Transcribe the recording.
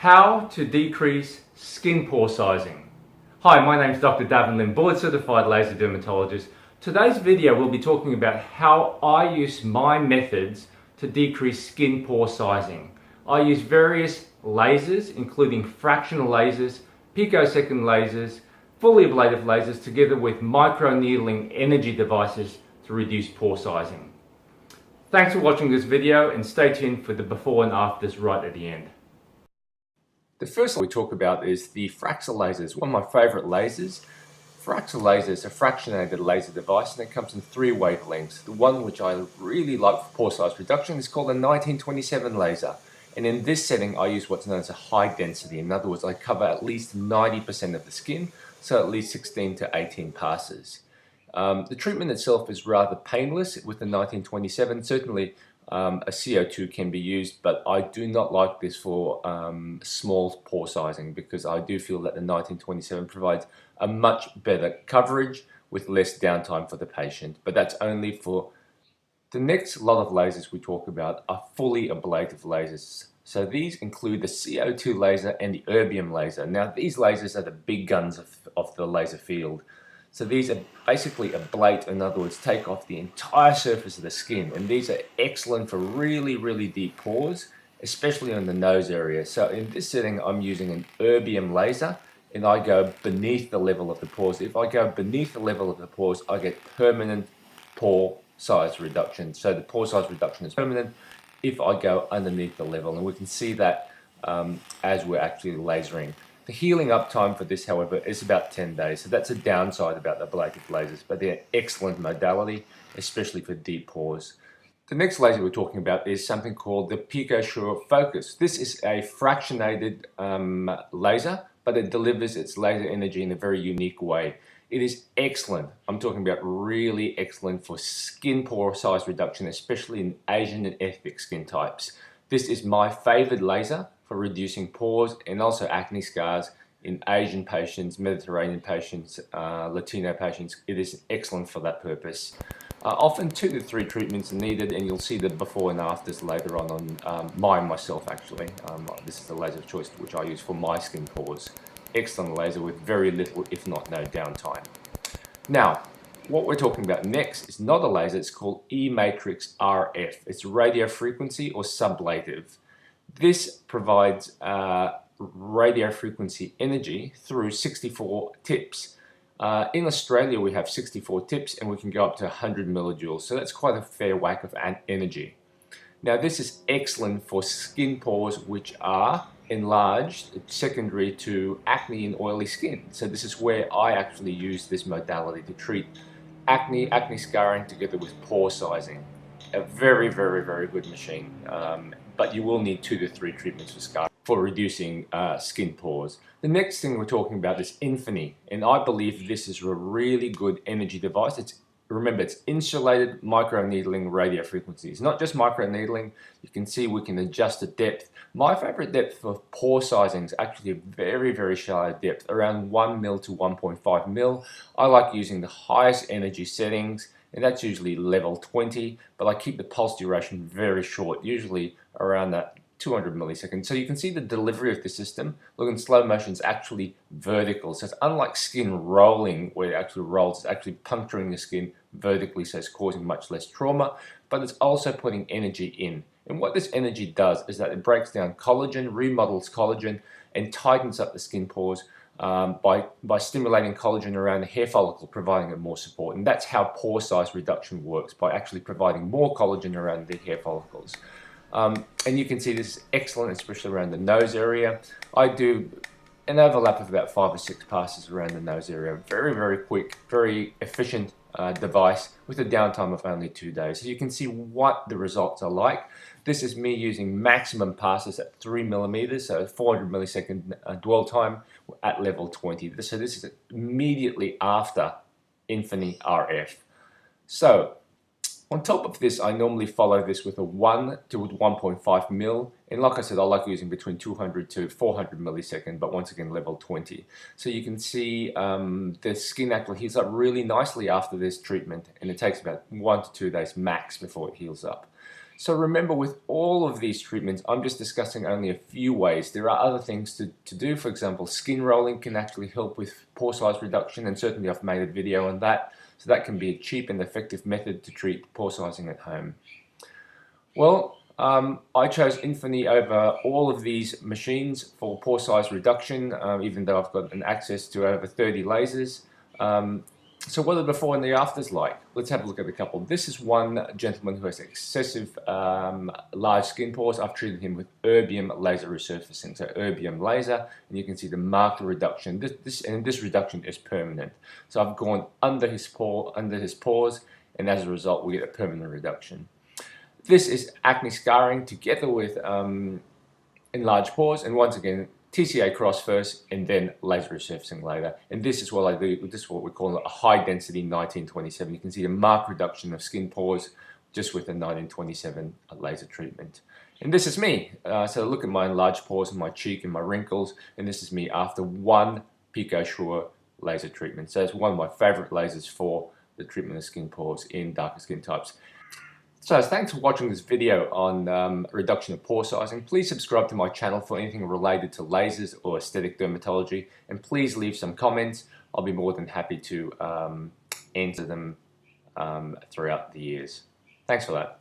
How to decrease skin pore sizing. Hi, my name is Dr. Tavinder, board certified laser dermatologist. Today's video we'll be talking about how I use my methods to decrease skin pore sizing. I use various lasers, including fractional lasers, picosecond lasers, fully ablative lasers, together with microneedling energy devices to reduce pore sizing. Thanks for watching this video and stay tuned for the before and afters right at the end. The first one we talk about is the fractal lasers, one of my favorite lasers. Fractal laser is a fractionated laser device and it comes in three wavelengths. The one which I really like for pore size reduction is called a 1927 laser. And in this setting I use what's known as a high density. In other words, I cover at least 90% of the skin, so at least 16 to 18 passes. The treatment itself is rather painless with the 1927. Certainly a CO2 can be used, but I do not like this for small pore sizing because I do feel that the 1927 provides a much better coverage with less downtime for the patient. But that's only for the next lot of lasers we talk about are fully ablative lasers. So these include the CO2 laser and the erbium laser. Now these lasers are the big guns of the laser field. So these are basically ablate, in other words, take off the entire surface of the skin. And these are excellent for really deep pores, especially on the nose area. So in this setting, I'm using an erbium laser and I go beneath the level of the pores. If I go beneath the level of the pores, I get permanent pore size reduction. So the pore size reduction is permanent if I go underneath the level. And we can see that as we're actually lasering. The healing up time for this, however, is about 10 days. So that's a downside about the ablative lasers, but they're excellent modality, especially for deep pores. The next laser we're talking about is something called the PicoSure Focus. This is a fractionated laser, but it delivers its laser energy in a very unique way. It is excellent. I'm talking about really excellent for skin pore size reduction, especially in Asian and ethnic skin types. This is my favorite laser for reducing pores and also acne scars in Asian patients, Mediterranean patients, Latino patients. It is excellent for that purpose. Often 2 to 3 treatments are needed, and you'll see the before and afters later on myself actually. This is the laser of choice which I use for my skin pores. Excellent laser with very little, if not no, downtime. Now, what we're talking about next is not a laser, it's called E-matrix RF. It's radio frequency or sublative. This provides radio frequency energy through 64 tips. In Australia we have 64 tips and we can go up to 100 millijoules, so that's quite a fair whack of energy. Now this is excellent for skin pores which are enlarged secondary to acne and oily skin. So this is where I actually use this modality to treat acne scarring together with pore sizing. A very good machine. But you will need 2 to 3 treatments for reducing skin pores. The next thing we're talking about is Infini, and I believe this is a really good energy device. Remember, it's insulated microneedling radio frequencies. Not just microneedling, you can see we can adjust the depth. My favorite depth for pore sizing is actually a very shallow depth, around 1 mil to 1.5 mil. I like using the highest energy settings, and that's usually level 20, but I keep the pulse duration very short, usually around that 200 milliseconds. So you can see the delivery of the system. Look, in slow motion, it's actually vertical. So it's unlike skin rolling, where it actually rolls, it's actually puncturing the skin vertically, so it's causing much less trauma, but it's also putting energy in. And what this energy does is that it breaks down collagen, remodels collagen, and tightens up the skin pores by stimulating collagen around the hair follicle, providing it more support. And that's how pore size reduction works, by actually providing more collagen around the hair follicles. And you can see this is excellent, especially around the nose area. I do an overlap of about 5 or 6 passes around the nose area. Very quick, very efficient device with a downtime of only 2 days. So you can see what the results are like. This is me using maximum passes at 3 millimeters, so 400 millisecond dwell time at level 20. So this is immediately after Infini RF. So on top of this, I normally follow this with a 1 to 1.5 mil, and like I said, I like using between 200 to 400 millisecond, but once again level 20. So you can see the skin actually heals up really nicely after this treatment, and it takes about 1 to 2 days max before it heals up. So remember, with all of these treatments, I'm just discussing only a few ways. There are other things to do. For example, skin rolling can actually help with pore size reduction, and certainly I've made a video on that. So that can be a cheap and effective method to treat pore sizing at home. Well, I chose Infinity over all of these machines for pore size reduction, even though I've got an access to over 30 lasers. So what are the before and the afters like? Let's have a look at a couple. This is one gentleman who has excessive large skin pores. I've treated him with erbium laser resurfacing, so erbium laser, and you can see the marked reduction. This reduction is permanent. So I've gone under his pores, and as a result, we get a permanent reduction. This is acne scarring together with enlarged pores, and once again, TCA cross first and then laser resurfacing later. And this is what I do. This is what we call a high density 1927. You can see the marked reduction of skin pores just with the 1927 laser treatment. And this is me. So look at my enlarged pores and my cheek and my wrinkles. And this is me after one PicoSure laser treatment. So it's one of my favorite lasers for the treatment of skin pores in darker skin types. So thanks for watching this video on reduction of pore sizing. Please subscribe to my channel for anything related to lasers or aesthetic dermatology, and please leave some comments. I'll be more than happy to answer them throughout the years. Thanks for that.